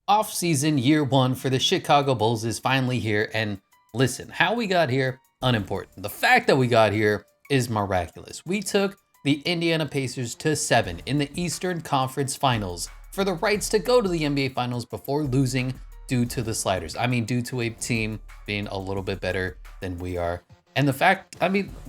Off-season year one for the Chicago Bulls is finally here, and listen, how we got here, unimportant. The fact that we got here is miraculous. We took the Indiana Pacers to 7 in the Eastern Conference Finals for the rights to go to the NBA Finals before losing due to the sliders. I mean, due to a team being a little bit better than we are. And the fact,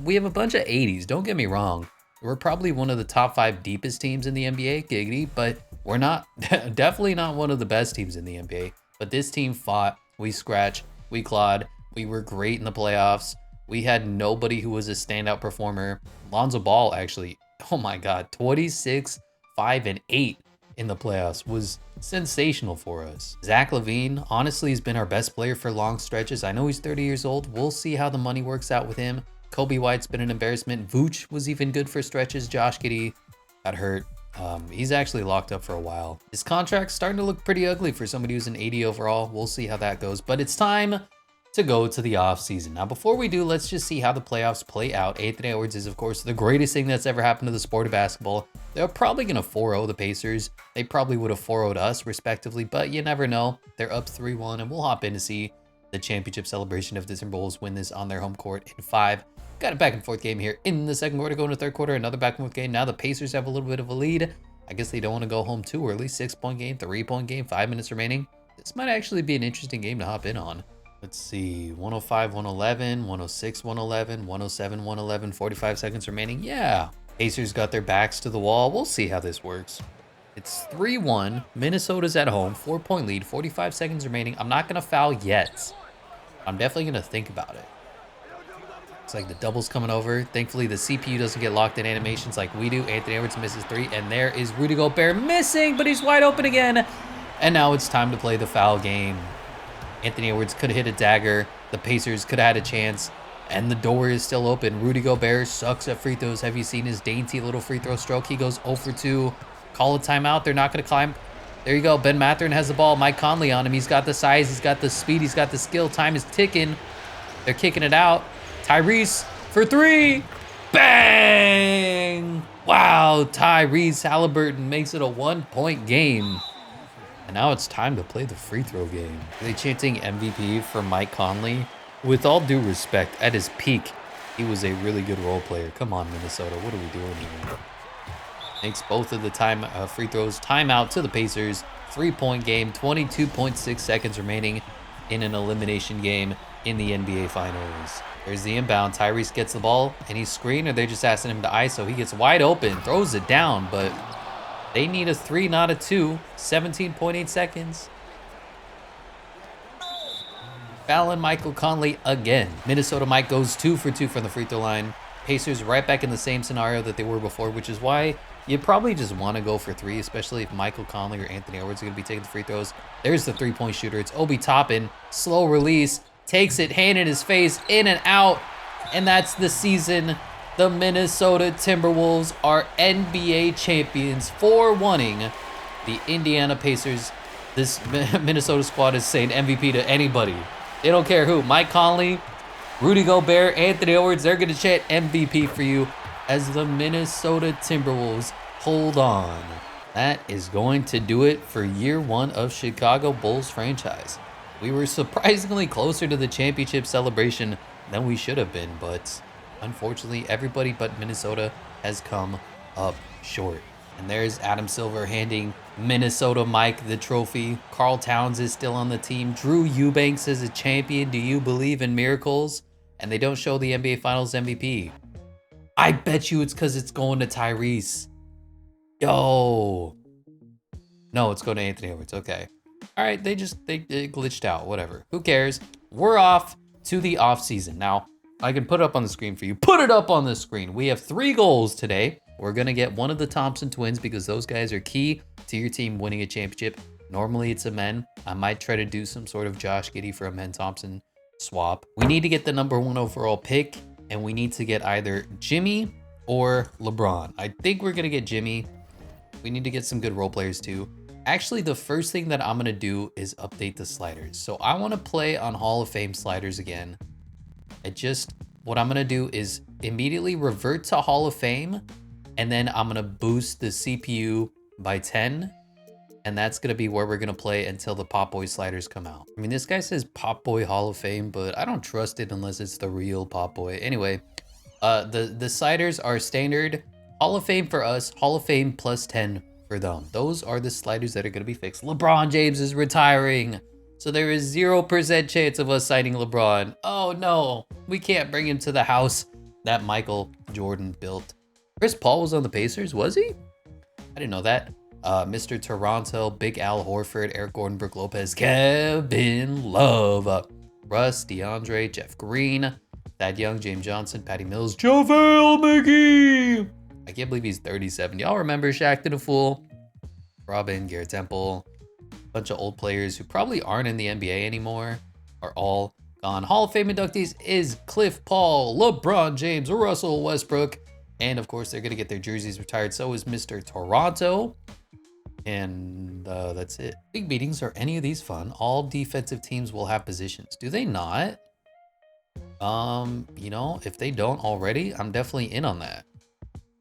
we have a bunch of 80s, don't get me wrong. We're probably one of the top 5 deepest teams in the NBA, giggity, but we're not, definitely not one of the best teams in the NBA. But this team fought, we scratched, we clawed, we were great in the playoffs. We had nobody who was a standout performer. Lonzo Ball actually, oh my God, 26, 5, and 8 in the playoffs was sensational for us. Zach LaVine honestly has been our best player for long stretches. I know he's 30 years old. We'll see how the money works out with him. Kobe White's been an embarrassment. Vooch was even good for stretches. Josh Giddey got hurt. He's actually locked up for a while. His contract's starting to look pretty ugly for somebody who's an 80 overall. We'll see how that goes, but it's time to go to the off season. Now, before we do, let's just see how the playoffs play out. Anthony Edwards is, of course, the greatest thing that's ever happened to the sport of basketball. They're probably going to 4-0 the Pacers. They probably would have 4-0'd us, respectively, but you never know. They're up 3-1, and we'll hop in to see the championship celebration if the Timberwolves win this on their home court in 5. Got a back and forth game here in the second quarter, going to third quarter, another back and forth game. Now the Pacers have a little bit of a lead. I guess they don't want to go home too early. 6-point game, 3-point game, 5 minutes remaining. This might actually be an interesting game to hop in on. Let's see, 105, 111, 106, 111, 107, 111, 45 seconds remaining. Yeah, Pacers got their backs to the wall. We'll see how this works. It's 3-1. Minnesota's at home, 4-point lead, 45 seconds remaining. I'm not going to foul yet. I'm definitely going to think about it. It's like the double's coming over. Thankfully, the CPU doesn't get locked in animations like we do. Anthony Edwards misses 3, and there is Rudy Gobert missing, but he's wide open again. And now it's time to play the foul game. Anthony Edwards could have hit a dagger. The Pacers could have had a chance, and the door is still open. Rudy Gobert sucks at free throws. Have you seen his dainty little free throw stroke? He goes 0 for 2. Call a timeout. They're not going to climb. There you go. Ben Mathurin has the ball. Mike Conley on him. He's got the size. He's got the speed. He's got the skill. Time is ticking. They're kicking it out. Tyrese for 3. Bang! Wow, Tyrese Halliburton makes it a 1-point game. And now it's time to play the free throw game. Are they chanting MVP for Mike Conley? With all due respect, at his peak, he was a really good role player. Come on, Minnesota, what are we doing here? Makes both of the free throws. Timeout to the Pacers. 3-point game, 22.6 seconds remaining in an elimination game in the NBA Finals. There's the inbound. Tyrese gets the ball, and he's screened, or they're just asking him to ISO. He gets wide open, throws it down, but they need a 3, not a 2. 17.8 seconds. Fouling Michael Conley again. Minnesota Mike goes 2 for 2 from the free throw line. Pacers right back in the same scenario that they were before, which is why you probably just want to go for 3, especially if Michael Conley or Anthony Edwards are going to be taking the free throws. There's the 3-point shooter. It's Obi Toppin. Slow release. Takes it, hand in his face, in and out. And that's the season. The Minnesota Timberwolves are NBA champions for wanting the Indiana Pacers. This Minnesota squad is saying MVP to anybody. They don't care who. Mike Conley, Rudy Gobert, Anthony Edwards, they're going to chant MVP for you as the Minnesota Timberwolves hold on. That is going to do it for year 1 of Chicago Bulls franchise. We were surprisingly closer to the championship celebration than we should have been, but unfortunately, everybody but Minnesota has come up short. And there's Adam Silver handing Minnesota Mike the trophy. Karl Towns is still on the team. Drew Eubanks is a champion. Do you believe in miracles? And they don't show the NBA Finals MVP. I bet you it's because it's going to Tyrese. Yo. No, it's going to Anthony Edwards. Okay. All right, they glitched out, whatever. Who cares? We're off to the off season. Now, I can put it up on the screen for you. Put it up on the screen. We have 3 goals today. We're going to get one of the Thompson twins because those guys are key to your team winning a championship. Normally, it's a men. I might try to do some sort of Josh Giddey for a men Thompson swap. We need to get the number 1 overall pick, and we need to get either Jimmy or LeBron. I think we're going to get Jimmy. We need to get some good role players too. Actually, the first thing that I'm going to do is update the sliders. So I want to play on Hall of Fame sliders again. What I'm going to do is immediately revert to Hall of Fame, and then I'm going to boost the CPU by 10. And that's going to be where we're going to play until the Pop Boy sliders come out. I mean, this guy says Pop Boy Hall of Fame, but I don't trust it unless it's the real Pop Boy. Anyway, the sliders are standard Hall of Fame for us, Hall of Fame plus 10 for them. Those are the sliders that are going to be fixed. LeBron James is retiring, so there is 0% chance of us signing LeBron. Oh no, we can't bring him to the house that Michael Jordan built. Chris Paul was on the Pacers, was he? I didn't know that. Mr. Toronto, Big Al Horford, Eric Gordon, Brook Lopez, Kevin Love, Russ, DeAndre, Jeff Green, Thad Young, James Johnson, Patty Mills, JaVale McGee. I can't believe he's 37. Y'all remember Shaq Did a Fool? Robin, Garrett Temple, a bunch of old players who probably aren't in the NBA anymore are all gone. Hall of Fame inductees is Cliff Paul, LeBron James, Russell Westbrook, and of course they're gonna get their jerseys retired. So is Mr. Toronto. And that's it. Big meetings, are any of these fun? All defensive teams will have positions. Do they not? You know, if they don't already, I'm definitely in on that.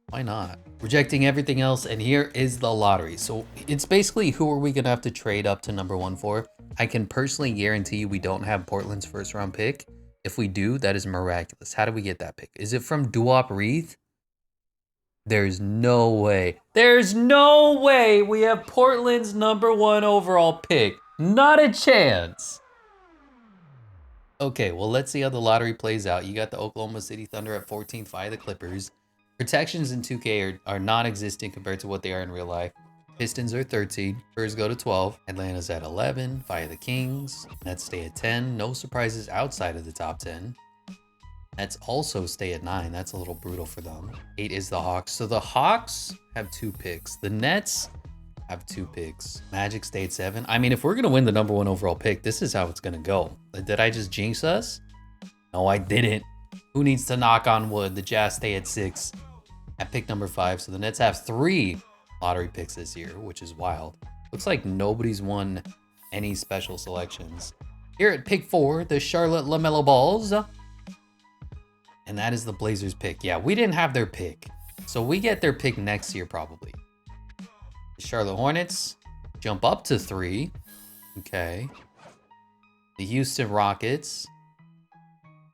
Why not? Rejecting everything else, and here is the lottery. So it's basically who are we gonna have to trade up to number 1 for? I can personally guarantee you we don't have Portland's first round pick. If we do, that is miraculous. How do we get that pick? Is it from Duop Reith? There's no way. There's no way we have Portland's number 1 overall pick. Not a chance. Okay, well, let's see how the lottery plays out. You got the Oklahoma City Thunder at 14th via the Clippers. Protections in 2K are non-existent compared to what they are in real life. Pistons are 13. Spurs go to 12. Atlanta's at 11 via the Kings. Nets stay at 10. No surprises outside of the top 10. Nets also stay at 9. That's a little brutal for them. 8 is the Hawks. So the Hawks have 2 picks. The Nets have 2 picks. Magic stay at 7. I mean, if we're going to win the number 1 overall pick, this is how it's going to go. Did I just jinx us? No, I didn't. Who needs to knock on wood? The Jazz stay at 6 at pick number 5. So the Nets have 3 lottery picks this year, which is wild. Looks like nobody's won any special selections. Here at pick 4, the Charlotte LaMelo Balls. And that is the Blazers pick. Yeah, we didn't have their pick. So we get their pick next year probably. The Charlotte Hornets jump up to 3. Okay. The Houston Rockets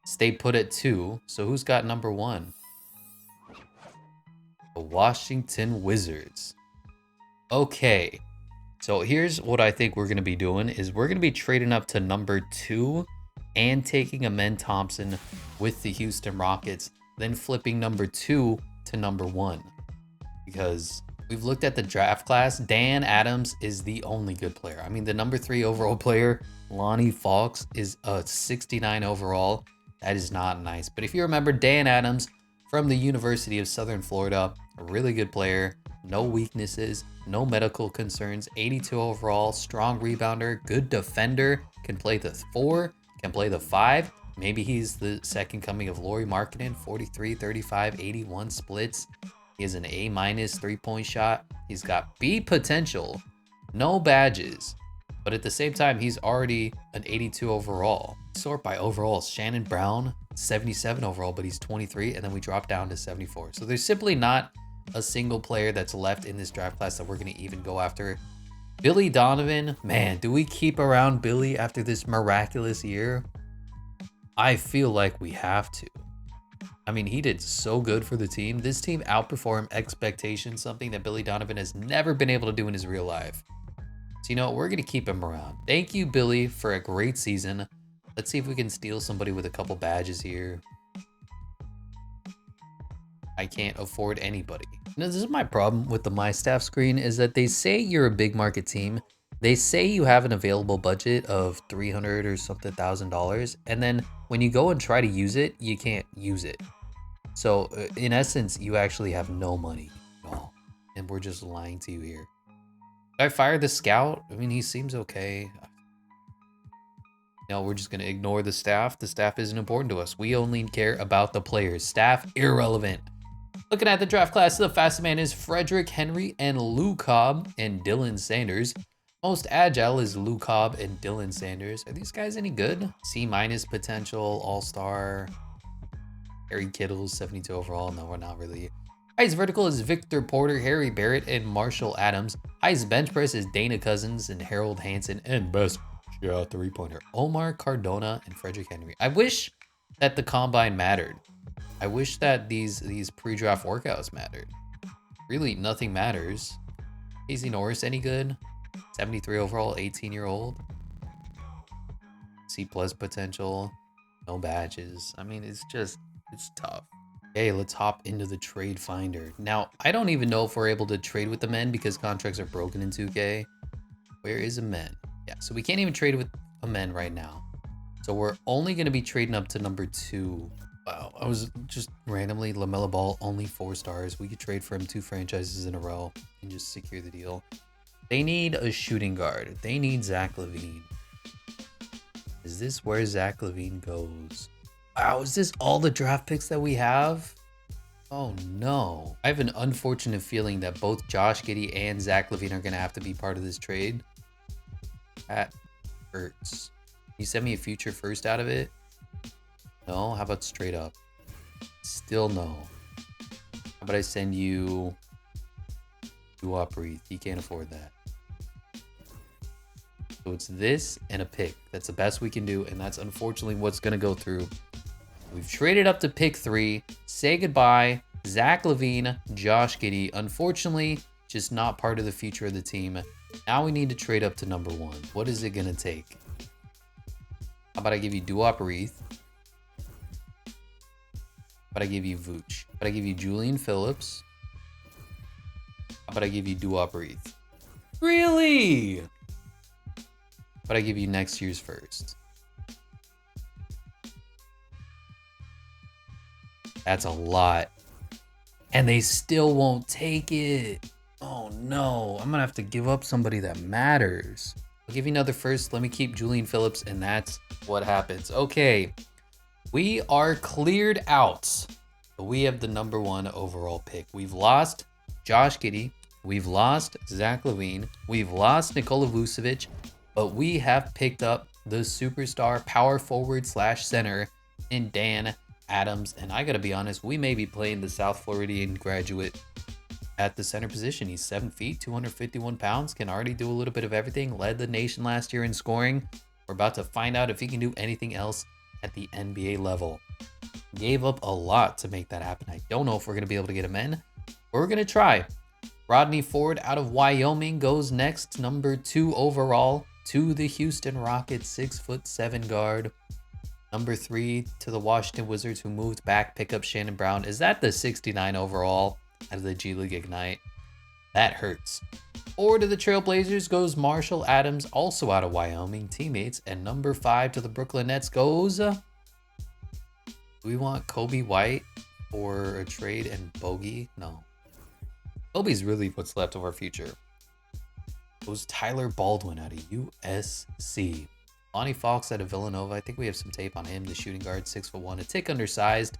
stay put at 2. So who's got number 1? The Washington Wizards. Okay. So here's what I think we're going to be doing is we're going to be trading up to number 2 and taking Amen Thompson with the Houston Rockets, then flipping number 2 to number 1. Because we've looked at the draft class. Dan Adams is the only good player. I mean, the number 3 overall player, Lonnie Fox, is a 69 overall. That is not nice. But if you remember, Dan Adams from the University of Southern Florida, a really good player, no weaknesses, no medical concerns, 82 overall, strong rebounder, good defender, can play the 4, can play the 5. Maybe he's the second coming of Lauri Markkanen, 43, 35, 81 splits. He has an A- 3-point shot. He's got B potential, no badges. But at the same time, he's already an 82 overall. Sort by overalls, Shannon Brown, 77 overall, but he's 23. And then we drop down to 74. So there's simply not a single player that's left in this draft class that we're going to even go after. Billy Donovan, man, do we keep around Billy after this miraculous year? I feel like we have to. I mean, he did so good for the team. This team outperformed expectations, something that Billy Donovan has never been able to do in his real life. So, you know, we're going to keep him around. Thank you, Billy, for a great season. Let's see if we can steal somebody with a couple badges here. I can't afford anybody. Now, this is my problem with the My Staff screen is that they say you're a big market team. They say you have an available budget of $300 or something $1,000. And then when you go and try to use it, you can't use it. So in essence, you actually have no money at all. And we're just lying to you here. Did I fire the scout? I mean, he seems okay. No, we're just going to ignore the staff. The staff isn't important to us. We only care about the players. Staff, irrelevant. Looking at the draft class, the fastest man is Frederick Henry and Lou Cobb and Dylan Sanders. Most agile is Lou Cobb and Dylan Sanders. Are these guys any good? C- potential, all-star. Harry Kittles, 72 overall. No, we're not really. Highest vertical is Victor Porter, Harry Barrett, and Marshall Adams. Highest bench press is Dana Cousins and Harold Hansen. And best shot three-pointer, Omar Cardona and Frederick Henry. I wish that the combine mattered. I wish that these pre-draft workouts mattered. Really, nothing matters. Casey Norris, any good? 73 overall, 18-year-old. C+ potential. No badges. I mean, it's tough. Okay, let's hop into the trade finder. Now, I don't even know if we're able to trade with the men because contracts are broken in 2K. Where is a men? Yeah, so we can't even trade with a men right now. So we're only going to be trading up to number 2. Wow, I was just randomly LaMelo Ball, only 4 stars. We could trade for him 2 franchises in a row and just secure the deal. They need a shooting guard. They need Zach LaVine. Is this where Zach LaVine goes? Wow, is this all the draft picks that we have? Oh no. I have an unfortunate feeling that both Josh Giddey and Zach LaVine are going to have to be part of this trade. That hurts. Can you send me a future first out of it? No? How about straight up? Still no. How about I send you Doo-Wop Reith? You can't afford that. So it's this and a pick. That's the best we can do, and that's unfortunately what's going to go through. We've traded up to pick 3. Say goodbye. Zach LaVine, Josh Giddey. Unfortunately, just not part of the future of the team. Now we need to trade up to number 1. What is it going to take? How about I give you Doo-Wop Reith? How about I give you Vooch? How about I give you Julian Phillips? How about I give you Doo-Wop Reith? Really? How about I give you next year's first? That's a lot. And they still won't take it. Oh no, I'm gonna have to give up somebody that matters. I'll give you another first. Let me keep Julian Phillips, and that's what happens. Okay, we are cleared out. But we have the number 1 overall pick. We've lost Josh Giddey. We've lost Zach LaVine. We've lost Nikola Vucevic. But we have picked up the superstar power forward / center in Dan Adams. And I gotta be honest, we may be playing the South Floridian graduate at the center position. He's 7 feet, 251 pounds, can already do a little bit of everything, led the nation last year in scoring. We're about to find out if he can do anything else at the NBA level. Gave up a lot to make that happen. I don't know if we're gonna be able to get him in, but we're gonna try. Rodney Ford out of Wyoming goes next, number 2 overall to the Houston Rockets, 6'7" guard. Number 3 to the Washington Wizards, who moved back, pick up Shannon Brown. Is that the 69 overall out of the G League Ignite? That hurts. 4 to the Trailblazers goes Marshall Adams, also out of Wyoming, teammates. And number 5 to the Brooklyn Nets goes... Do we want Kobe White for a trade and Bogey? No. Kobe's really what's left of our future. Goes Tyler Baldwin out of USC. Lonnie Fox out of Villanova. I think we have some tape on him. The shooting guard, 6'1", a tick undersized.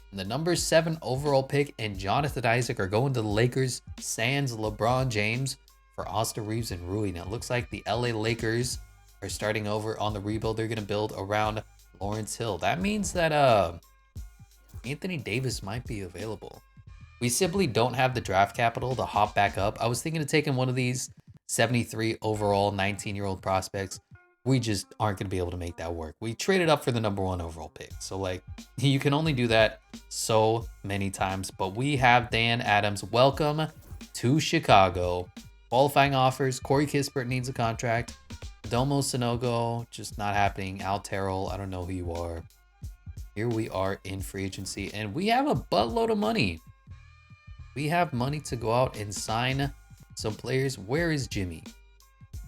And the number 7 overall pick and Jonathan Isaac are going to the Lakers. Sans LeBron James for Austin Reeves and Rui. Now it looks like the LA Lakers are starting over on the rebuild. They're going to build around Lawrence Hill. That means that Anthony Davis might be available. We simply don't have the draft capital to hop back up. I was thinking of taking one of these 73 overall 19-year-old prospects. We just aren't going to be able to make that work. We traded up for the number 1 overall pick. So, like, you can only do that so many times. But we have Dan Adams. Welcome to Chicago. Qualifying offers. Corey Kispert needs a contract. Domo Sanogo, just not happening. Al Terrell, I don't know who you are. Here we are in free agency. And we have a buttload of money. We have money to go out and sign some players. Where is Jimmy?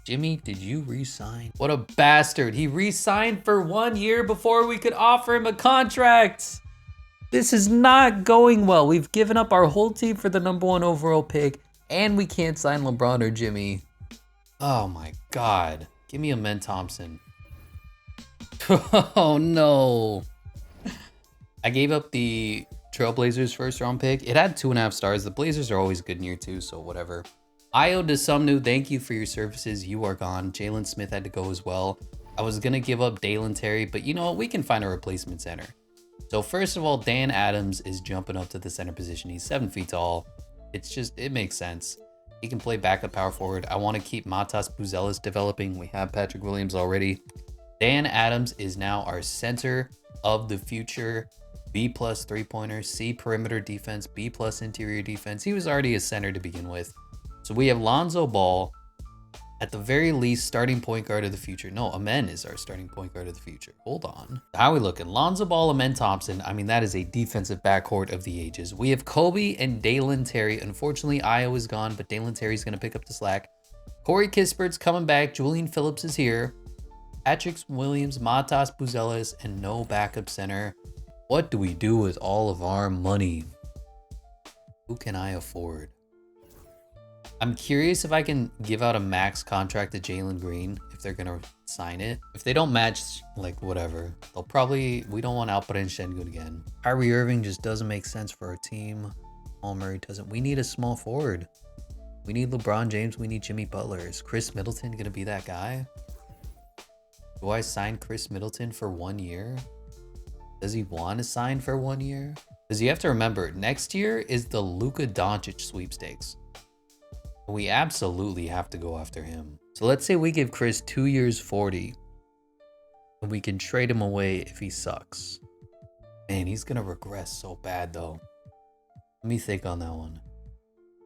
Jimmy, did you re-sign? What a bastard. He re-signed for 1 year before we could offer him a contract. This is not going well. We've given up our whole team for the number 1 overall pick, and we can't sign LeBron or Jimmy. Oh my God. Give me a Men Thompson. Oh no. I gave up the Trailblazers first round pick. It had 2.5 stars. The Blazers are always good in year 2, so whatever. Io DeSumnu, thank you for your services. You are gone. Jalen Smith had to go as well. I was going to give up Dalen Terry, but you know what? We can find a replacement center. So first of all, Dan Adams is jumping up to the center position. He's 7 feet tall. It makes sense. He can play backup power forward. I want to keep Matas Buzelis developing. We have Patrick Williams already. Dan Adams is now our center of the future. B+ 3-pointer, C perimeter defense, B+ interior defense. He was already a center to begin with. So we have Lonzo Ball, at the very least, starting point guard of the future. No, Amen is our starting point guard of the future. Hold on. How are we looking? Lonzo Ball, Amen Thompson. I mean, that is a defensive backcourt of the ages. We have Kobe and Dalen Terry. Unfortunately, Iowa's gone, but Dalen Terry's going to pick up the slack. Corey Kispert's coming back. Julian Phillips is here. Patrick Williams, Matas Buzelis, and no backup center. What do we do with all of our money? Who can I afford? I'm curious if I can give out a max contract to Jalen Green if they're going to sign it. If they don't match, like, whatever. They'll probably... We don't want Alperen Şengün again. Kyrie Irving just doesn't make sense for our team. Jamal Murray doesn't. We need a small forward. We need LeBron James. We need Jimmy Butler. Is Chris Middleton going to be that guy? Do I sign Chris Middleton for 1 year? Does he want to sign for 1 year? Because you have to remember, next year is the Luka Doncic sweepstakes. We absolutely have to go after him. So let's say we give Chris 2 years, 40. And we can trade him away if he sucks. Man, he's going to regress so bad, though. Let me think on that one.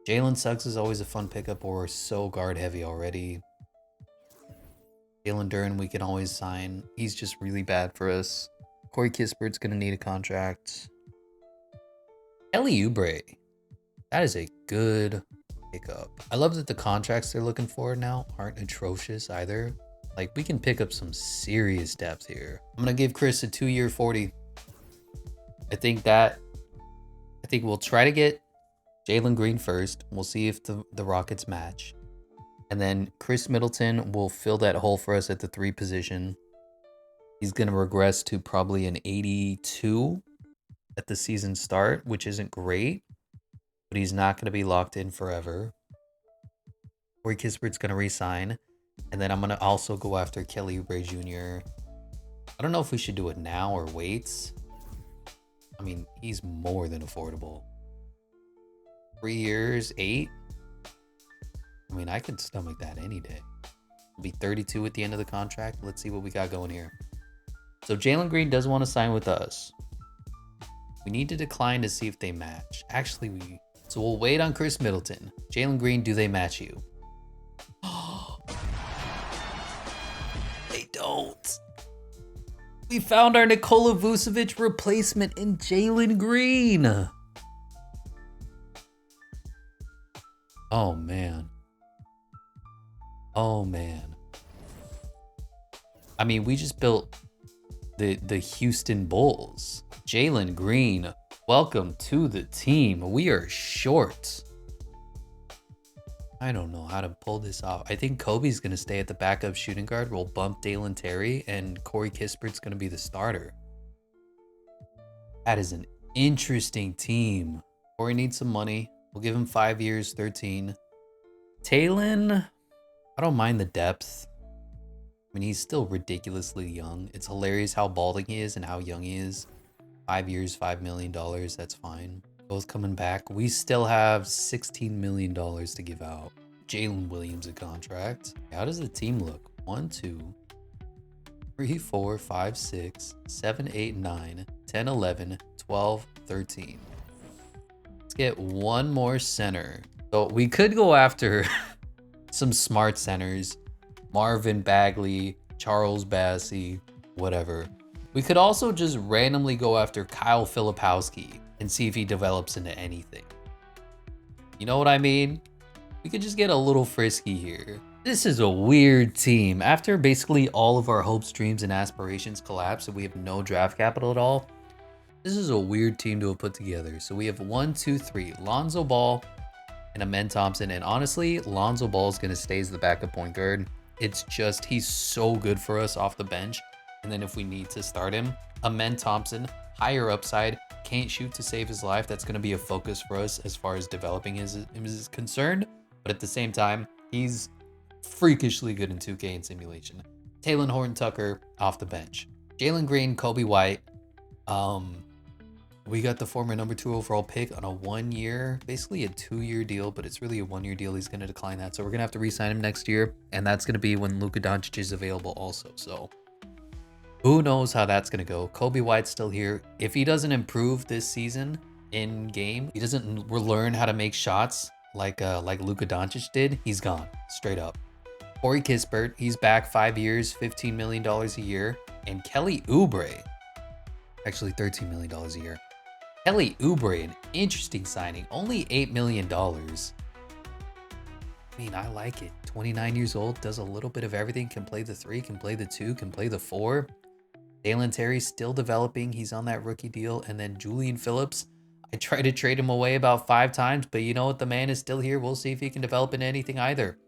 Jalen Suggs is always a fun pickup, or we're so guard heavy already. Jalen Duren we can always sign. He's just really bad for us. Corey Kispert's going to need a contract. Kelly Oubre. That is a good pickup. I love that the contracts they're looking for now aren't atrocious either. Like, we can pick up some serious depth here. I'm going to give Chris a 2-year 40. I think we'll try to get Jalen Green first. We'll see if the Rockets match. And then Chris Middleton will fill that hole for us at the 3 position. He's going to regress to probably an 82 at the season start, which isn't great. But he's not going to be locked in forever. Corey Kispert's going to resign. And then I'm going to also go after Kelly Oubre Jr. I don't know if we should do it now or wait. I mean, he's more than affordable. 3 years, 8. I mean, I could stomach that any day. I'll be 32 at the end of the contract. Let's see what we got going here. So Jalen Green does want to sign with us. We need to decline to see if they match. Actually, so we'll wait on Chris Middleton. Jalen Green, do they match you? They don't. We found our Nikola Vucevic replacement in Jalen Green. Oh, man. Oh, man. I mean, we just built the Houston Bulls. Jalen Green, welcome to the team. We are short. I don't know how to pull this off. I think Kobe's going to stay at the backup shooting guard. We'll bump Dalen Terry, and Corey Kispert's going to be the starter. That is an interesting team. Corey needs some money. We'll give him 5 years, 13. Talon, I don't mind the depth. I mean, he's still ridiculously young. It's hilarious how balding he is and how young he is. 5 years, $5 million, that's fine. Both coming back. We still have $16 million to give out. Jalen Williams a contract. How does the team look? 1, 2, 3, 4, 5, 6, 7, 8, 9, 10, 11, 12, 13. Let's get one more center. So we could go after some smart centers. Marvin Bagley, Charles Bassey, whatever. We could also just randomly go after Kyle Filipowski and see if he develops into anything. You know what I mean? We could just get a little frisky here. This is a weird team. After basically all of our hopes, dreams, and aspirations collapse and we have no draft capital at all, this is a weird team to have put together. So we have 1, 2, 3, Lonzo Ball and Amen Thompson. And honestly, Lonzo Ball is going to stay as the backup point guard. It's just, he's so good for us off the bench. And then if we need to start him, Amen Thompson, higher upside, can't shoot to save his life. That's going to be a focus for us as far as developing him is concerned. But at the same time, he's freakishly good in 2K and simulation. Talen Horton-Tucker off the bench. Jalen Green, Kobe White, We got the former #2 overall pick on a 1 year, basically a 2-year deal, but it's really a 1-year deal. He's going to decline that. So we're going to have to re-sign him next year. And that's going to be when Luka Doncic is available also. So who knows how that's going to go. Kobe White's still here. If he doesn't improve this season in game, he doesn't learn how to make shots like Luka Doncic did, he's gone straight up. Corey Kispert, he's back 5 years, $15 million a year. And Kelly Oubre, actually $13 million a year. Kelly Oubre, an interesting signing, only $8 million. I mean, I like it. 29 years old, does a little bit of everything, can play the 3, can play the 2, can play the 4. Dalen Terry's still developing. He's on that rookie deal. And then Julian Phillips, I tried to trade him away about 5 times, but you know what? The man is still here. We'll see if he can develop into anything either.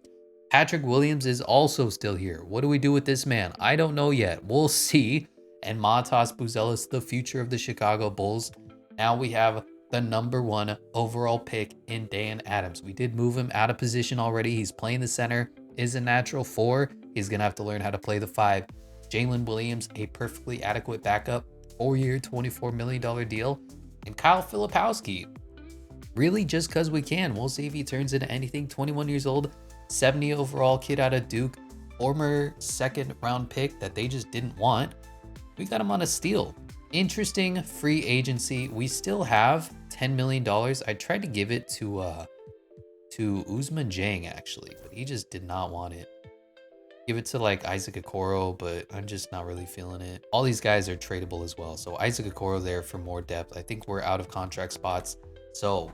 Patrick Williams is also still here. What do we do with this man? I don't know yet. We'll see. And Matas Buzelis, the future of the Chicago Bulls. Now we have the #1 overall pick in Dan Adams. We did move him out of position already. He's playing the center, is a natural 4. He's going to have to learn how to play the 5. Jalen Williams, a perfectly adequate backup, 4-year, $24 million deal. And Kyle Filipowski, really just because we can. We'll see if he turns into anything. 21 years old, 70 overall kid out of Duke, former 2nd round pick that they just didn't want. We got him on a steal. Interesting free agency. We still have $10 million. I tried to give it to Ousmane Dieng actually, but he just did not want it. Give it to like Isaac Okoro, but I'm just not really feeling it. All these guys are tradable as well. So Isaac Okoro there for more depth. I think we're out of contract spots. So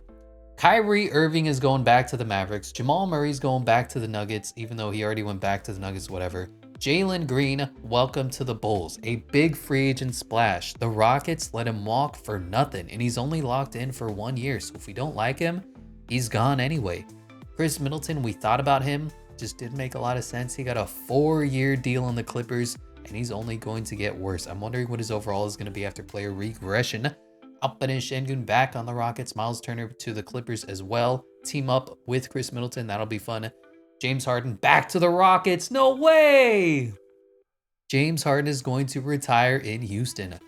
Kyrie Irving is going back to the Mavericks. Jamal Murray's going back to the Nuggets, even though he already went back to the Nuggets, whatever. Jalen Green, welcome to the Bulls. A big free agent splash. The Rockets let him walk for nothing, and he's only locked in for 1 year. So if we don't like him, he's gone anyway. Chris Middleton, we thought about him. Just didn't make a lot of sense. He got a 4-year deal on the Clippers, and he's only going to get worse. I'm wondering what his overall is going to be after player regression. Alperen Şengün back on the Rockets. Miles Turner to the Clippers as well. Team up with Chris Middleton. That'll be fun. James Harden back to the Rockets. No way! James Harden is going to retire in Houston.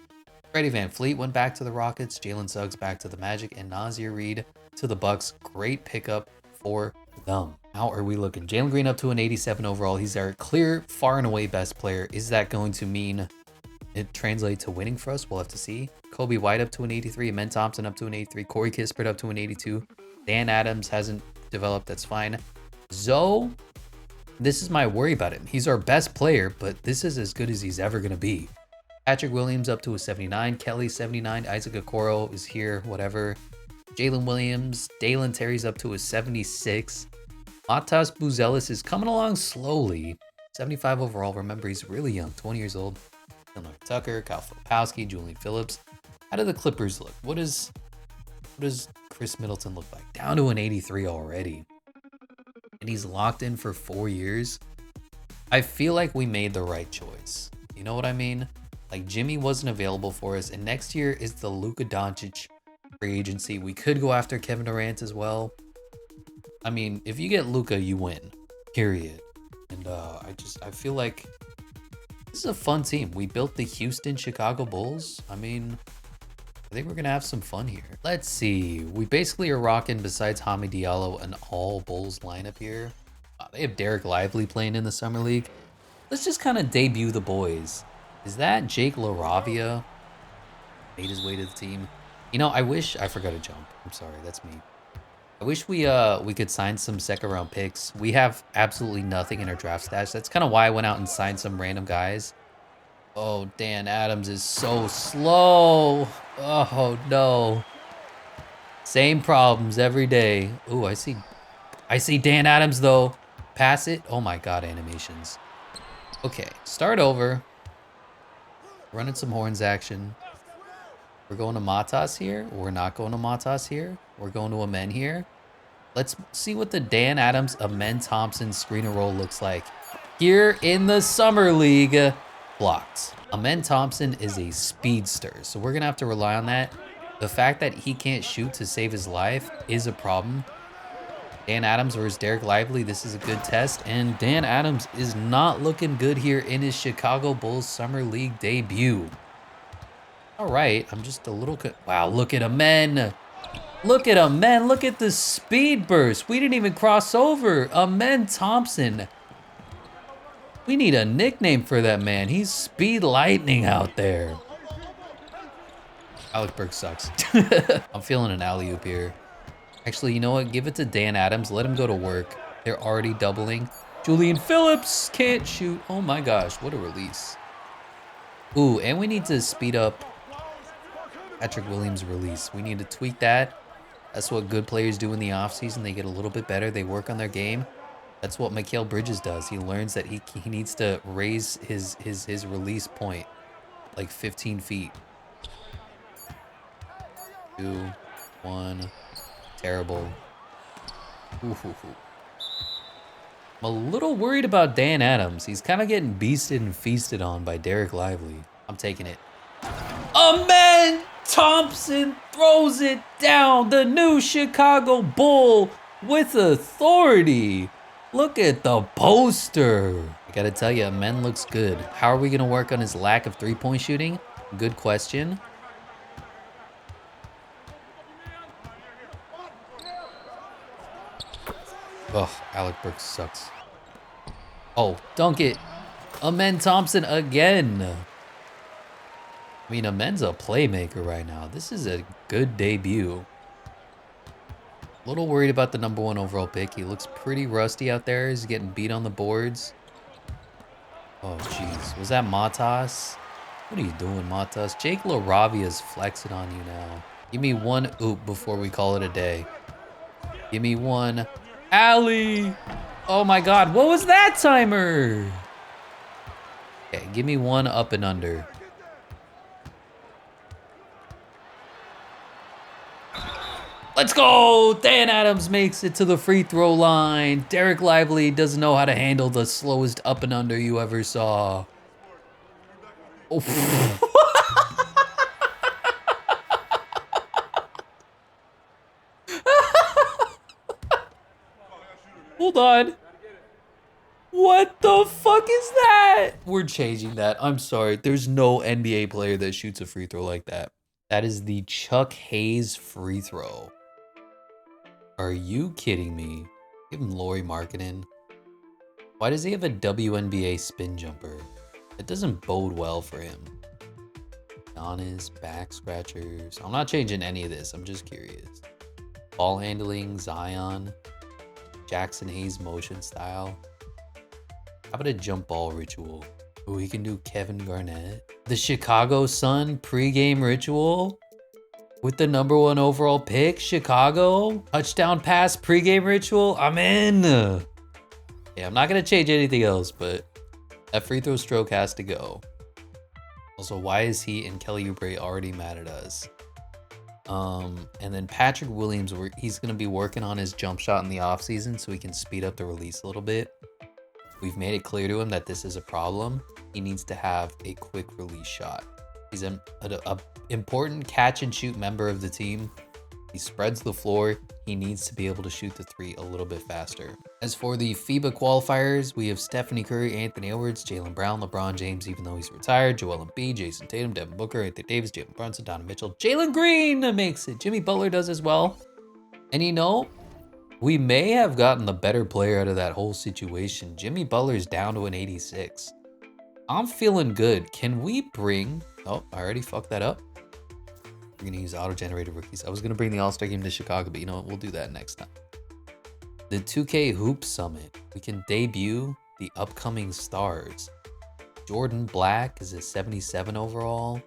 Freddie VanVleet went back to the Rockets. Jalen Suggs back to the Magic. And Nazir Reed to the Bucks. Great pickup for them. How are we looking? Jalen Green up to an 87 overall. He's our clear, far and away best player. Is that going to mean it translates to winning for us? We'll have to see. Kobe White up to an 83. Amen Thompson up to an 83. Corey Kispert up to an 82. Dan Adams hasn't developed. That's fine. Zoe, this is my worry about him. He's our best player, but this is as good as he's ever going to be. Patrick Williams up to a 79. Kelly 79. Isaac Okoro is here, whatever. Jalen Williams. Dalen Terry's up to a 76. Matas Buzelis is coming along slowly. 75 overall. Remember, he's really young, 20 years old. Dylan Tucker, Kyle Filipowski, Julian Phillips. How do the Clippers look? What does Chris Middleton look like? Down to an 83 already. And he's locked in for 4 years. I feel like we made the right choice. You know what I mean? Like, Jimmy wasn't available for us. And next year is the Luka Doncic free agency. We could go after Kevin Durant as well. I mean, if you get Luka, you win. Period. And I feel like this is a fun team. We built the Houston Chicago Bulls. I mean, I think we're going to have some fun here. Let's see. We basically are rocking, besides Hami Diallo, an all Bulls lineup here. They have Derek Lively playing in the Summer League. Let's just kind of debut the boys. Is that Jake LaRavia? Made his way to the team. You know, I wish I forgot to jump. I'm sorry. That's me. I wish we could sign some 2nd round picks. We have absolutely nothing in our draft stash. That's kind of why I went out and signed some random guys. Oh, Dan Adams is so slow. Oh, no. Same problems every day. Ooh, I see Dan Adams, though. Pass it. Oh, my God, animations. Okay, start over. Running some horns action. We're going to Matas here. We're not going to Matas here. We're going to Amen here. Let's see what the Dan Adams, Amen Thompson screen and roll looks like here in the Summer League. Blocked. Amen Thompson is a speedster, so we're going to have to rely on that. The fact that he can't shoot to save his life is a problem. Dan Adams versus Derek Lively. This is a good test, and Dan Adams is not looking good here in his Chicago Bulls Summer League debut. All right, I'm just a little... Wow, look at him, men. Look at him, men. Look at the speed burst. We didn't even cross over. Amen Thompson. We need a nickname for that man. He's speed lightning out there. Alec Burks sucks. I'm feeling an alley-oop here. Actually, you know what? Give it to Dan Adams. Let him go to work. They're already doubling. Julian Phillips can't shoot. Oh my gosh, what a release. Ooh, and we need to speed up Patrick Williams' release. We need to tweak that. That's what good players do in the offseason. They get a little bit better. They work on their game. That's what Mikal Bridges does. He learns that he needs to raise his release point like 15 feet. 2, 1, terrible. Ooh. I'm a little worried about Dan Adams. He's kind of getting beasted and feasted on by Derek Lively. I'm taking it. Amen Thompson throws it down. The new Chicago Bull with authority. Look at the poster. I gotta tell you, Amen looks good. How are we gonna work on his lack of three-point shooting? Good question. Ugh, Alec Burks sucks. Oh, dunk it. Amen Thompson again. I mean, Amen's a playmaker right now. This is a good debut. A little worried about the #1 overall pick. He looks pretty rusty out there. He's getting beat on the boards. Oh, jeez. Was that Matas? What are you doing, Matas? Jake LaRavia's flexing on you now. Give me one oop before we call it a day. Give me one. Alley! Oh my god, what was that timer? Okay, give me one up and under. Let's go! Dan Adams makes it to the free throw line. Derek Lively doesn't know how to handle the slowest up and under you ever saw. Oh. Hold on. What the fuck is that? We're changing that. I'm sorry. There's no NBA player that shoots a free throw like that. That is the Chuck Hayes free throw. Are you kidding me? Give him Lauri Markkanen. Why does he have a WNBA spin jumper? It doesn't bode well for him. Giannis, back scratchers. I'm not changing any of this. I'm just curious. Ball handling, Zion. Jackson Hayes motion style. How about a jump ball ritual? Oh, he can do Kevin Garnett. The Chicago Sun pregame ritual with the #1 overall pick. Chicago touchdown pass pregame ritual. I'm in. Yeah, I'm not gonna change anything else, but that free throw stroke has to go. Also, why is he and Kelly Oubre already mad at us? And then Patrick Williams, he's going to be working on his jump shot in the offseason so he can speed up the release a little bit. We've made it clear to him that this is a problem. He needs to have a quick release shot. He's an important catch and shoot member of the team. He spreads the floor. He needs to be able to shoot the three a little bit faster. As for the FIBA qualifiers, we have Stephanie Curry, Anthony Edwards, Jaylen Brown, LeBron James, even though he's retired, Joel Embiid, Jason Tatum, Devin Booker, Anthony Davis, Jalen Brunson, Donovan Mitchell, Jalen Green makes it. Jimmy Butler does as well. And you know, we may have gotten the better player out of that whole situation. Jimmy Butler's down to an 86. I'm feeling good. Can we bring... Oh, I already fucked that up. We're going to use auto-generated rookies. I was going to bring the All-Star game to Chicago, but you know what? We'll do that next time. The 2K Hoop Summit. We can debut the upcoming stars. Jordan Black is a 77 overall.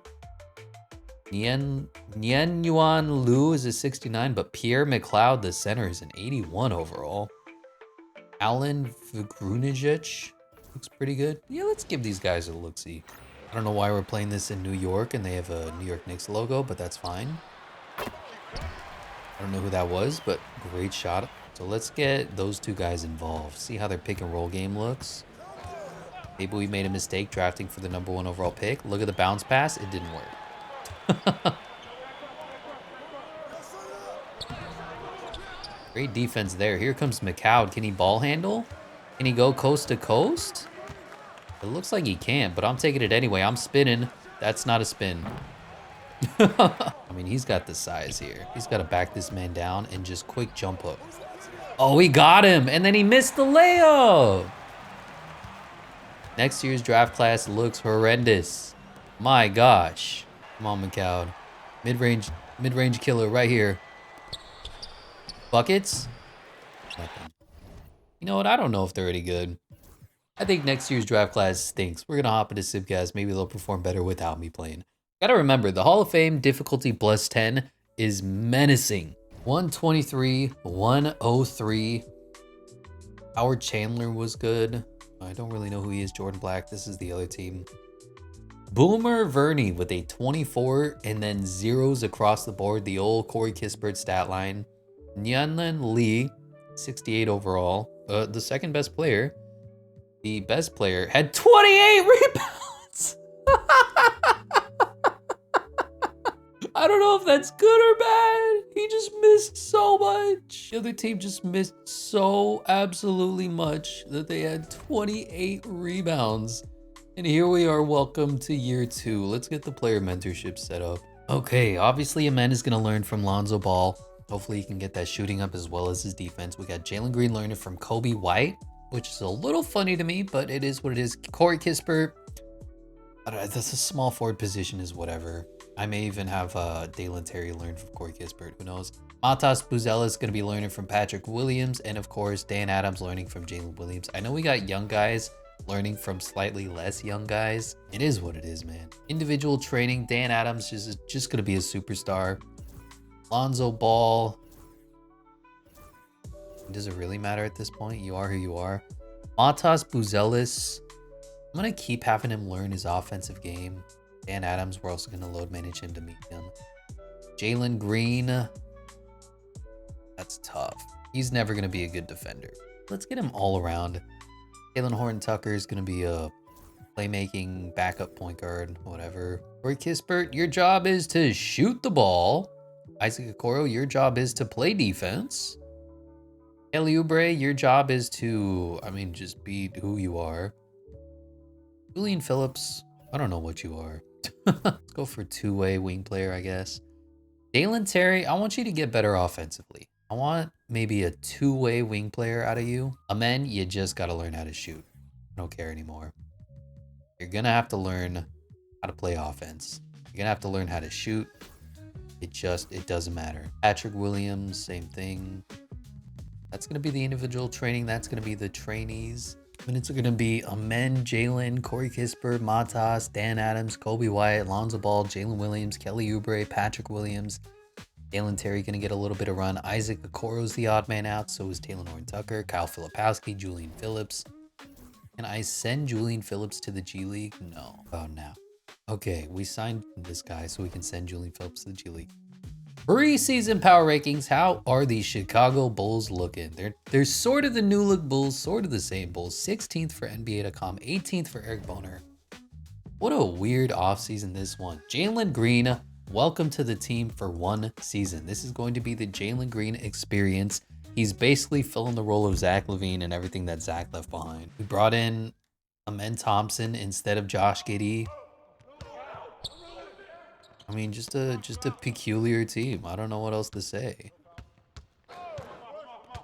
Nien Yuan Liu is a 69, but Pierre McLeod, the center, is an 81 overall. Alan Vgrunijic looks pretty good. Yeah, let's give these guys a look-see. I don't know why we're playing this in New York and they have a New York Knicks logo, but that's fine. I don't know who that was, but great shot. So let's get those two guys involved. See how their pick and roll game looks. Maybe we made a mistake drafting for the #1 overall pick. Look at the bounce pass. It didn't work. Great defense there. Here comes McCoud. Can he ball handle? Can he go coast to coast? It looks like he can't, but I'm taking it anyway. I'm spinning. That's not a spin. I mean, he's got the size here. He's got to back this man down and just quick jump hook. Oh, he got him, and then he missed the layup. Next year's draft class looks horrendous. My gosh. Come on, McCown. Mid-range killer right here. Buckets? Nothing. You know what? I don't know if they're any good. I think next year's draft class stinks. We're going to hop into Sipcast. Maybe they'll perform better without me playing. Gotta remember, the Hall of Fame difficulty plus 10 is menacing. 123, 103. Howard Chandler was good. I don't really know who he is. Jordan Black. This is the other team. Boomer Verney with a 24 and then zeros across the board. The old Corey Kispert stat line. Nyanlan Lee, 68 overall. The second best player. The best player had 28 rebounds. I don't know if that's good or bad. He just missed so much. The other team just missed so absolutely much that they had 28 rebounds. And here we are, welcome to year 2. Let's get the player mentorship set up. Okay, obviously Amen is gonna learn from Lonzo Ball. Hopefully he can get that shooting up as well as his defense. We got Jalen Green learning from Kobe White, which is a little funny to me, but it is what it is. Corey Kispert, that's a small forward position is whatever. I may even have Dalen Terry learn from Corey Kispert, who knows. Matas Buzella is going to be learning from Patrick Williams, and of course, Dan Adams learning from Jalen Williams. I know we got young guys learning from slightly less young guys. It is what it is, man. Individual training, Dan Adams is just going to be a superstar. Lonzo Ball. Does it really matter at this point? You are who you are. Matas Buzelis. I'm going to keep having him learn his offensive game. Dan Adams, we're also going to load manage him to meet him. Jalen Green. That's tough. He's never going to be a good defender. Let's get him all around. Jalen Horton-Tucker is going to be a playmaking backup point guard, whatever. Corey Kispert, your job is to shoot the ball. Isaac Okoro, your job is to play defense. Kelly Oubre, your job is to, just be who you are. Julian Phillips, I don't know what you are. Let's go for two-way wing player, I guess. Dalen Terry, I want you to get better offensively. I want maybe a two-way wing player out of you. Amen, you just got to learn how to shoot. I don't care anymore. You're going to have to learn how to play offense. You're going to have to learn how to shoot. It doesn't matter. Patrick Williams, same thing. That's going to be the individual training. That's going to be the trainees. Minutes are going to be Amen, Jalen, Corey Kispert, Matas, Dan Adams, Kobe White, Lonzo Ball, Jalen Williams, Kelly Oubre, Patrick Williams. Dalen Terry going to get a little bit of run. Isaac Okoro's the odd man out. So is Taylor Horton-Tucker, Kyle Filipowski, Julian Phillips. Can I send Julian Phillips to the G League? No. Oh, no. Okay, we signed this guy so we can send Julian Phillips to the G League. Preseason power rankings. How are the Chicago Bulls looking? They're sort of the new look Bulls, sort of the same Bulls. 16th for NBA.com, 18th for Eric Boner. What a weird offseason this one. Jalen Green, welcome to the team for one season. This is going to be the Jalen Green experience. He's basically filling the role of Zach LaVine and everything that Zach left behind. We brought in Amen Thompson instead of Josh Giddey. Just a peculiar team. I don't know what else to say.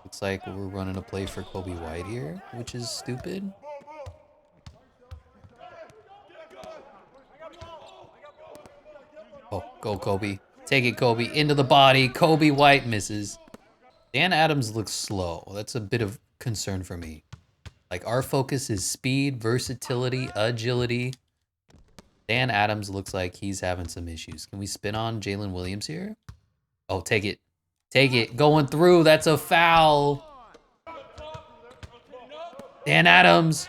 Looks like we're running a play for Kobe White here, which is stupid. Oh, go Kobe. Take it, Kobe. Into the body. Kobe White misses. Dan Adams looks slow. That's a bit of concern for me. Like, our focus is speed, versatility, agility. Dan Adams looks like he's having some issues. Can we spin on Jalen Williams here? Oh, take it. Take it. Going through. That's a foul. Dan Adams,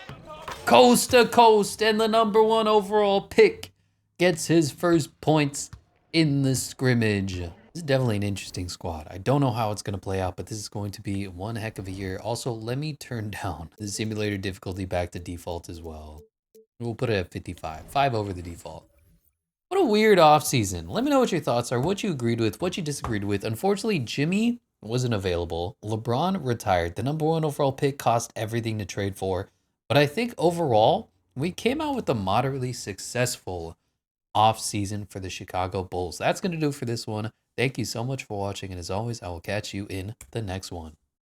coast to coast, and the #1 overall pick gets his first points in the scrimmage. This is definitely an interesting squad. I don't know how it's going to play out, but this is going to be one heck of a year. Also, let me turn down the simulator difficulty back to default as well. We'll put it at 55. 5 over the default. What a weird offseason. Let me know what your thoughts are, what you agreed with, what you disagreed with. Unfortunately, Jimmy wasn't available. LeBron retired. The #1 overall pick cost everything to trade for. But I think overall, we came out with a moderately successful off season for the Chicago Bulls. That's going to do it for this one. Thank you so much for watching. And as always, I will catch you in the next one.